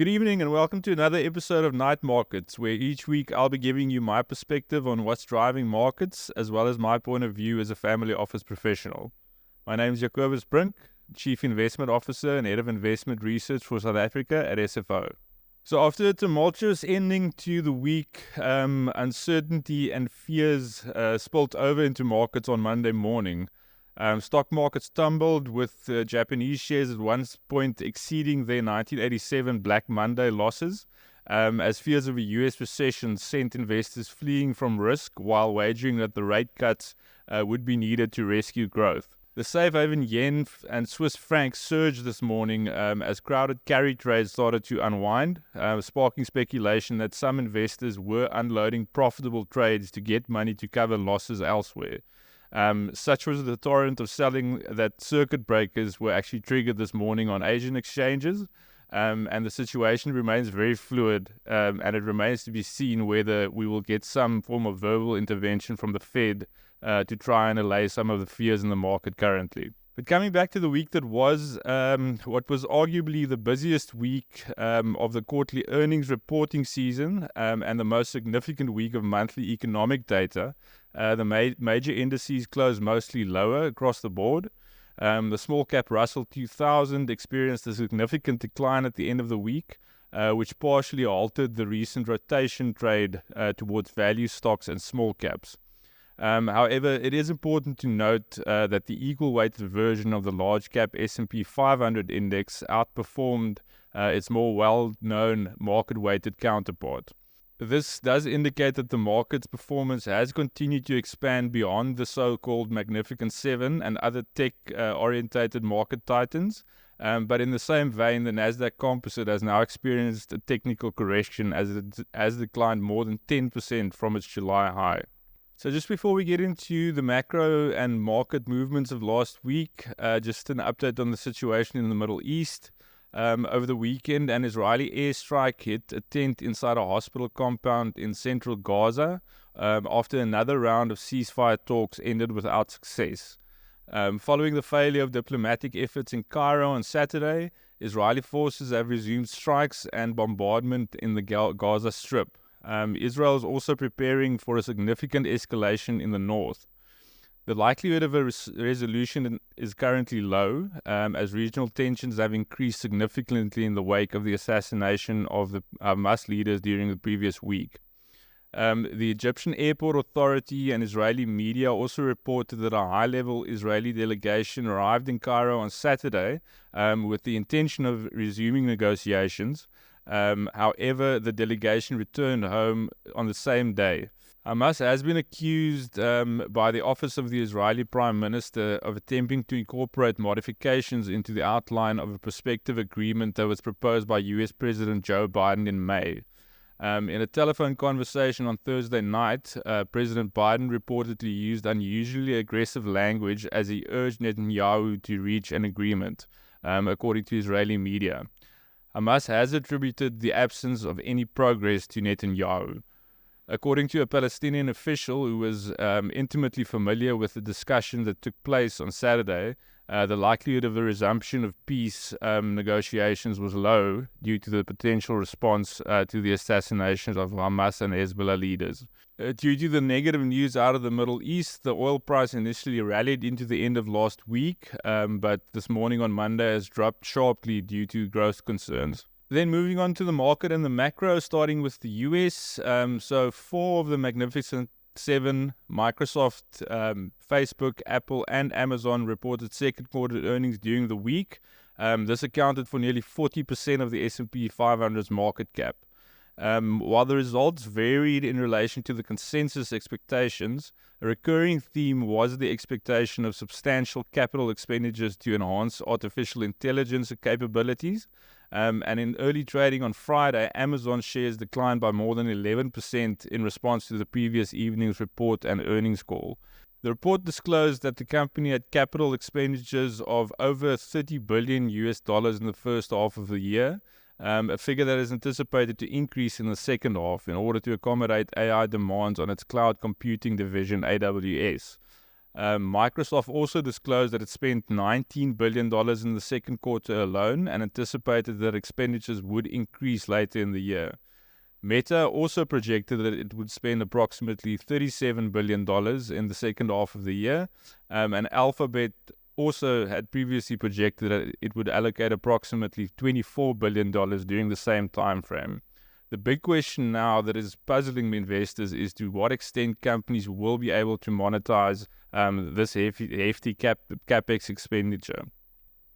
Good evening and welcome to another episode of Night Markets, where each week I'll be giving you my perspective on what's driving markets, as well as my point of view as a family office professional. My name is Jacobus Brink, Chief Investment Officer and Head of Investment Research for South Africa at SFO. So after a tumultuous ending to the week, uncertainty and fears spilled over into markets on Monday morning. Stock markets tumbled, with Japanese shares at one point exceeding their 1987 Black Monday losses, as fears of a US recession sent investors fleeing from risk while wagering that the rate cuts would be needed to rescue growth. The safe haven yen and Swiss franc surged this morning as crowded carry trades started to unwind, sparking speculation that some investors were unloading profitable trades to get money to cover losses elsewhere. Such was the torrent of selling that circuit breakers were actually triggered this morning on Asian exchanges, and the situation remains very fluid, and it remains to be seen whether we will get some form of verbal intervention from the Fed to try and allay some of the fears in the market currently. But coming back to the week that was, what was arguably the busiest week of the quarterly earnings reporting season, and the most significant week of monthly economic data, the major indices closed mostly lower across the board. The small cap Russell 2000 experienced a significant decline at the end of the week, which partially altered the recent rotation trade towards value stocks and small caps. However, it is important to note that the equal-weighted version of the large-cap S&P 500 index outperformed its more well-known market-weighted counterpart. This does indicate that the market's performance has continued to expand beyond the so-called Magnificent Seven and other tech-orientated market titans, but in the same vein, the Nasdaq Composite has now experienced a technical correction as it has declined more than 10% from its July high. So just before we get into the macro and market movements of last week, just an update on the situation in the Middle East. Over the weekend, an Israeli airstrike hit a tent inside a hospital compound in central Gaza after another round of ceasefire talks ended without success. Following the failure of diplomatic efforts in Cairo on Saturday, Israeli forces have resumed strikes and bombardment in the Gaza Strip. Israel is also preparing for a significant escalation in the north. The likelihood of a resolution is currently low, as regional tensions have increased significantly in the wake of the assassination of the Hamas leaders during the previous week. The Egyptian Airport Authority and Israeli media also reported that a high-level Israeli delegation arrived in Cairo on Saturday with the intention of resuming negotiations. However, the delegation returned home on the same day. Hamas has been accused by the office of the Israeli Prime Minister of attempting to incorporate modifications into the outline of a prospective agreement that was proposed by US President Joe Biden in May. In a telephone conversation on Thursday night, President Biden reportedly used unusually aggressive language as he urged Netanyahu to reach an agreement, according to Israeli media. Hamas has attributed the absence of any progress to Netanyahu. According to a Palestinian official who was intimately familiar with the discussion that took place on Saturday, the likelihood of a resumption of peace negotiations was low due to the potential response to the assassinations of Hamas and Hezbollah leaders. Due to the negative news out of the Middle East, the oil price initially rallied into the end of last week, but this morning on Monday has dropped sharply due to growth concerns. Then moving on to the market and the macro, starting with the US. So four of the Magnificent Seven, Microsoft, Facebook, Apple, and Amazon reported second quarter earnings during the week. This accounted for nearly 40% of the S&P 500's market cap. While the results varied in relation to the consensus expectations, a recurring theme was the expectation of substantial capital expenditures to enhance artificial intelligence capabilities. And in early trading on Friday, Amazon shares declined by more than 11% in response to the previous evening's report and earnings call. The report disclosed that the company had capital expenditures of over $30 billion in the first half of the year, a figure that is anticipated to increase in the second half in order to accommodate AI demands on its cloud computing division, AWS. Microsoft also disclosed that it spent $19 billion in the second quarter alone and anticipated that expenditures would increase later in the year. Meta also projected that it would spend approximately $37 billion in the second half of the year, and Alphabet also had previously projected that it would allocate approximately $24 billion during the same time frame. The big question now that is puzzling investors is to what extent companies will be able to monetize this hefty capex expenditure.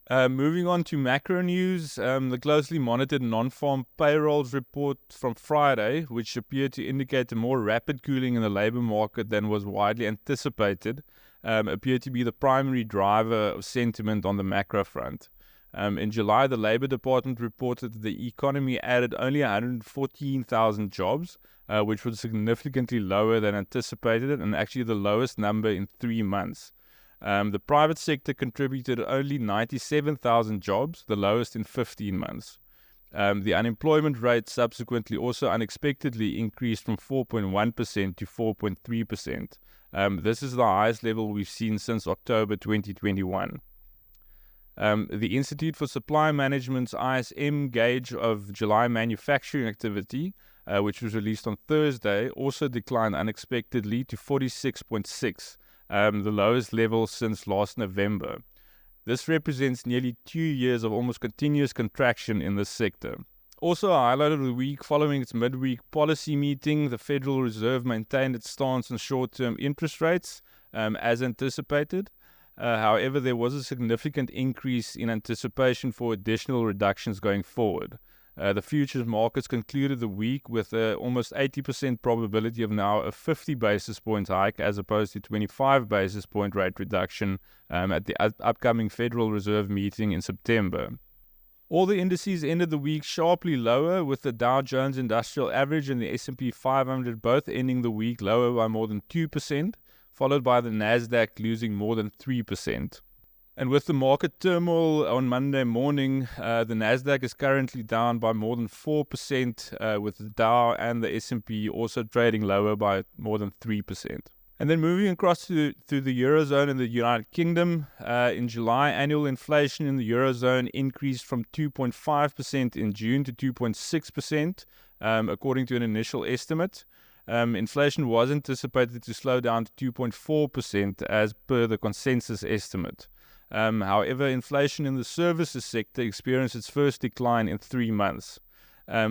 Moving on to macro news, the closely monitored non-farm payrolls report from Friday, which appeared to indicate a more rapid cooling in the labor market than was widely anticipated, appeared to be the primary driver of sentiment on the macro front. In July, the Labor Department reported that the economy added only 114,000 jobs, which was significantly lower than anticipated and actually the lowest number in 3 months. The private sector contributed only 97,000 jobs, the lowest in 15 months. The unemployment rate subsequently also unexpectedly increased from 4.1% to 4.3%. This is the highest level we've seen since October 2021. The Institute for Supply Management's ISM gauge of July manufacturing activity, which was released on Thursday, also declined unexpectedly to 46.6. The lowest level since last November. This represents nearly 2 years of almost continuous contraction in this sector. Also, a highlight of the week, following its midweek policy meeting, the Federal Reserve maintained its stance on short-term interest rates, as anticipated. However, there was a significant increase in anticipation for additional reductions going forward. The futures markets concluded the week with almost 80% probability of now a 50 basis point hike as opposed to 25 basis point rate reduction at the upcoming Federal Reserve meeting in September. All the indices ended the week sharply lower, with the Dow Jones Industrial Average and the S&P 500 both ending the week lower by more than 2%, followed by the Nasdaq losing more than 3%. And with the market turmoil on Monday morning, the Nasdaq is currently down by more than 4%, with the Dow and the S&P also trading lower by more than 3%. And then moving across to the Eurozone and the United Kingdom, in July, annual inflation in the Eurozone increased from 2.5% in June to 2.6%, according to an initial estimate. Inflation was anticipated to slow down to 2.4% as per the consensus estimate. However, inflation in the services sector experienced its first decline in 3 months.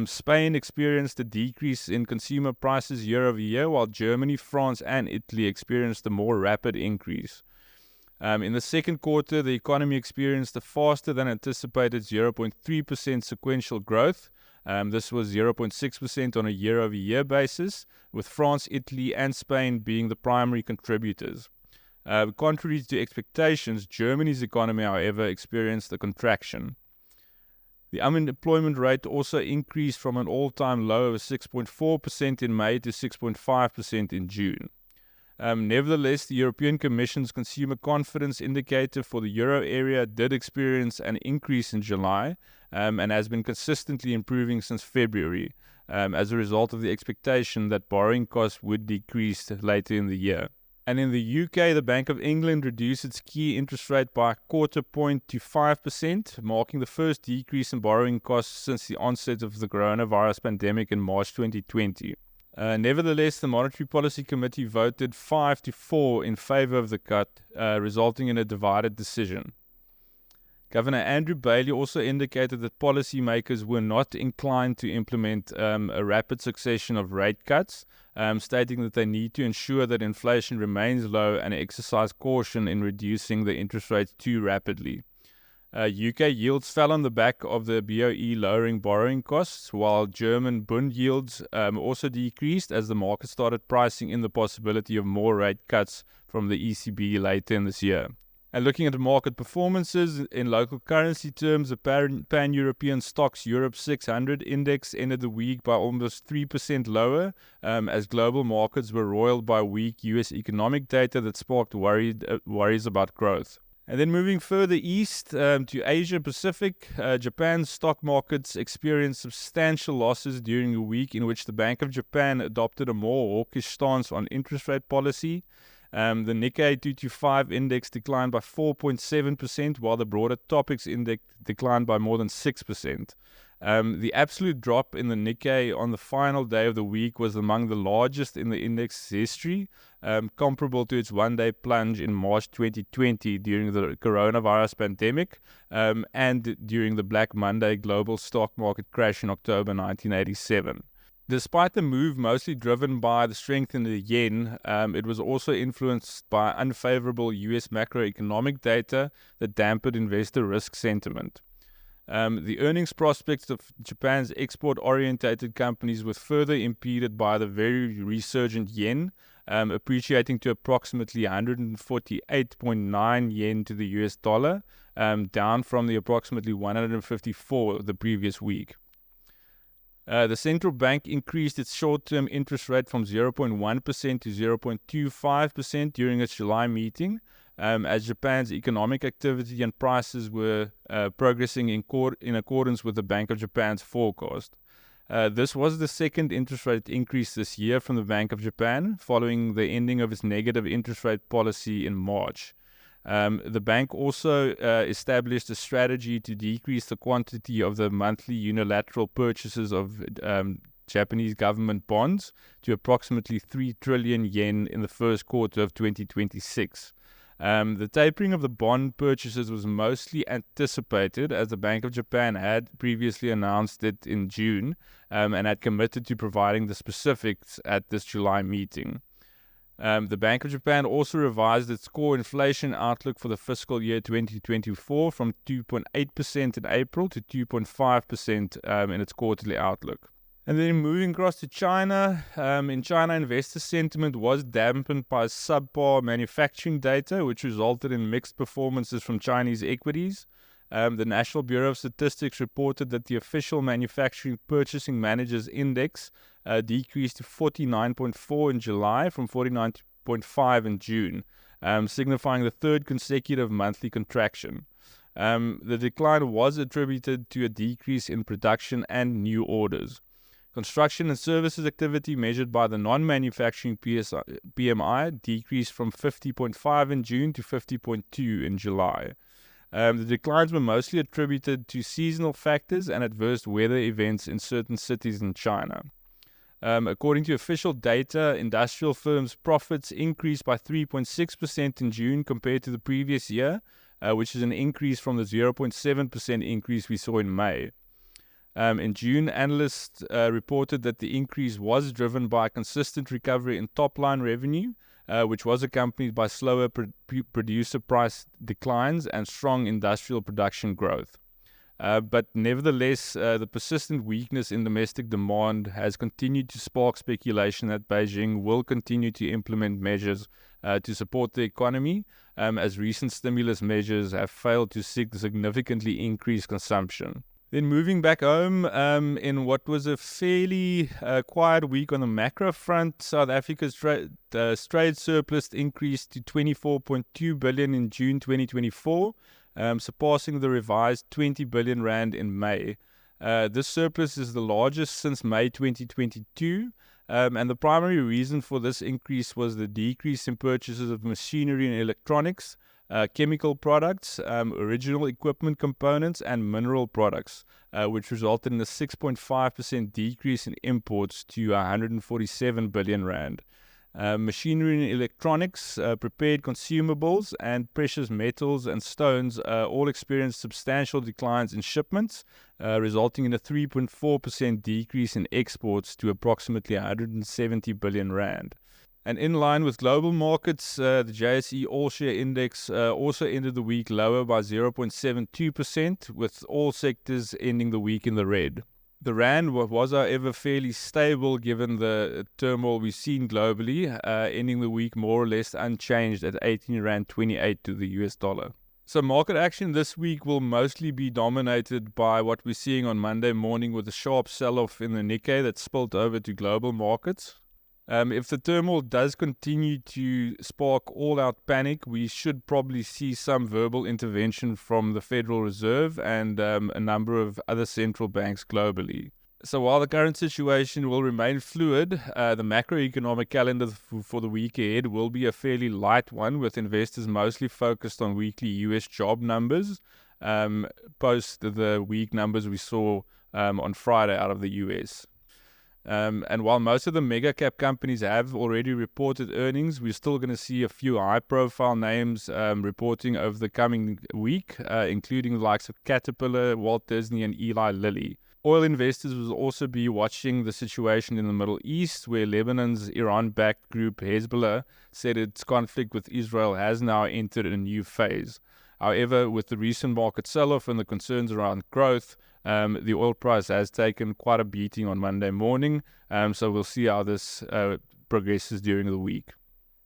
Spain experienced a decrease in consumer prices year over year, while Germany, France, and Italy experienced a more rapid increase. In the second quarter, the economy experienced a faster than anticipated 0.3% sequential growth. This was 0.6% on a year-over-year basis, with France, Italy, and Spain being the primary contributors. Contrary to expectations, Germany's economy, however, experienced a contraction. The unemployment rate also increased from an all-time low of 6.4% in May to 6.5% in June. Nevertheless, the European Commission's consumer confidence indicator for the euro area did experience an increase in July and has been consistently improving since February as a result of the expectation that borrowing costs would decrease later in the year. And in the UK, the Bank of England reduced its key interest rate by a quarter point to 5%, marking the first decrease in borrowing costs since the onset of the coronavirus pandemic in March 2020. Nevertheless, the Monetary Policy Committee voted 5-4 in favor of the cut, resulting in a divided decision. Governor Andrew Bailey also indicated that policymakers were not inclined to implement a rapid succession of rate cuts, stating that they need to ensure that inflation remains low and exercise caution in reducing the interest rates too rapidly. UK yields fell on the back of the BOE lowering borrowing costs, while German Bund yields also decreased as the market started pricing in the possibility of more rate cuts from the ECB later in this year. And looking at the market performances, in local currency terms, the Pan-European Stocks Europe 600 index ended the week by almost 3% lower, as global markets were roiled by weak US economic data that sparked worries about growth. And then moving further east to Asia Pacific, Japan's stock markets experienced substantial losses during a week in which the Bank of Japan adopted a more hawkish stance on interest rate policy. The Nikkei 225 index declined by 4.7%, while the broader Topics index declined by more than 6%. The absolute drop in the Nikkei on the final day of the week was among the largest in the index's history, comparable to its one-day plunge in March 2020 during the coronavirus pandemic and during the Black Monday global stock market crash in October 1987. Despite the move mostly driven by the strength in the yen, it was also influenced by unfavorable US macroeconomic data that dampened investor risk sentiment. The earnings prospects of Japan's export-orientated companies were further impeded by the very resurgent yen, appreciating to approximately 148.9 yen to the US dollar, down from the approximately 154 the previous week. The central bank increased its short-term interest rate from 0.1% to 0.25% during its July meeting, as Japan's economic activity and prices were progressing in accordance with the Bank of Japan's forecast. This was the second interest rate increase this year from the Bank of Japan, following the ending of its negative interest rate policy in March. The bank also established a strategy to decrease the quantity of the monthly unilateral purchases of Japanese government bonds to approximately 3 trillion yen in the first quarter of 2026. The tapering of the bond purchases was mostly anticipated, as the Bank of Japan had previously announced it in June and had committed to providing the specifics at this July meeting. The Bank of Japan also revised its core inflation outlook for the fiscal year 2024 from 2.8% in April to 2.5% in its quarterly outlook. And then moving across to China, in China, investor sentiment was dampened by subpar manufacturing data, which resulted in mixed performances from Chinese equities. The National Bureau of Statistics reported that the official Manufacturing Purchasing Managers Index decreased to 49.4 in July from 49.5 in June, signifying the third consecutive monthly contraction. The decline was attributed to a decrease in production and new orders. Construction and services activity measured by the non-manufacturing PMI decreased from 50.5 in June to 50.2 in July. The declines were mostly attributed to seasonal factors and adverse weather events in certain cities in China. According to official data, industrial firms' profits increased by 3.6% in June compared to the previous year, which is an increase from the 0.7% increase we saw in May. In June, analysts reported that the increase was driven by a consistent recovery in top-line revenue, which was accompanied by slower producer price declines and strong industrial production growth. But nevertheless, the persistent weakness in domestic demand has continued to spark speculation that Beijing will continue to implement measures to support the economy, as recent stimulus measures have failed to significantly increase consumption. Then moving back home, in what was a fairly quiet week on the macro front, South Africa's trade surplus increased to 24.2 billion in June 2024, surpassing the revised 20 billion rand in May. This surplus is the largest since May 2022, and the primary reason for this increase was the decrease in purchases of machinery and electronics, chemical products, original equipment components, and mineral products, which resulted in a 6.5% decrease in imports to 147 billion rand. Machinery and electronics, prepared consumables, and precious metals and stones all experienced substantial declines in shipments, resulting in a 3.4% decrease in exports to approximately 170 billion rand. And in line with global markets, the JSE All-Share Index also ended the week lower by 0.72%, with all sectors ending the week in the red. The rand was, however, fairly stable given the turmoil we've seen globally, ending the week more or less unchanged at 18.28 rand to the US dollar. So market action this week will mostly be dominated by what we're seeing on Monday morning with a sharp sell-off in the Nikkei that spilled over to global markets. If the turmoil does continue to spark all-out panic, we should probably see some verbal intervention from the Federal Reserve and a number of other central banks globally. So while the current situation will remain fluid, the macroeconomic calendar for the week ahead will be a fairly light one, with investors mostly focused on weekly US job numbers, post the weak numbers we saw on Friday out of the US. And while most of the mega cap companies have already reported earnings, we're still going to see a few high profile names reporting over the coming week, including the likes of Caterpillar, Walt Disney, and Eli Lilly. Oil investors will also be watching the situation in the Middle East, where Lebanon's Iran-backed group Hezbollah said its conflict with Israel has now entered a new phase. However, with the recent market sell-off and the concerns around growth, the oil price has taken quite a beating on Monday morning, so we'll see how this progresses during the week.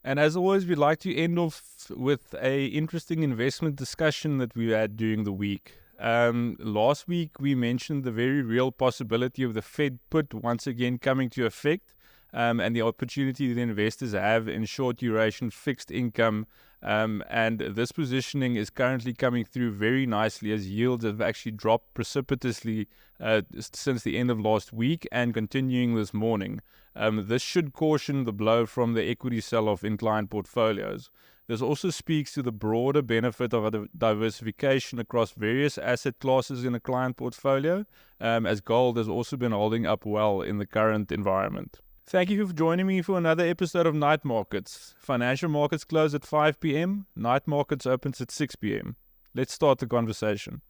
And as always, we'd like to end off with an interesting investment discussion that we had during the week. Last week, we mentioned the very real possibility of the Fed put once again coming to effect, and the opportunity that investors have in short duration fixed income. And this positioning is currently coming through very nicely, as yields have actually dropped precipitously since the end of last week and continuing this morning. This should caution the blow from the equity sell-off in client portfolios. This also speaks to the broader benefit of a diversification across various asset classes in a client portfolio, as gold has also been holding up well in the current environment. Thank you for joining me for another episode of Night Markets. Financial markets close at 5 p.m. Night Markets opens at 6 p.m. Let's start the conversation.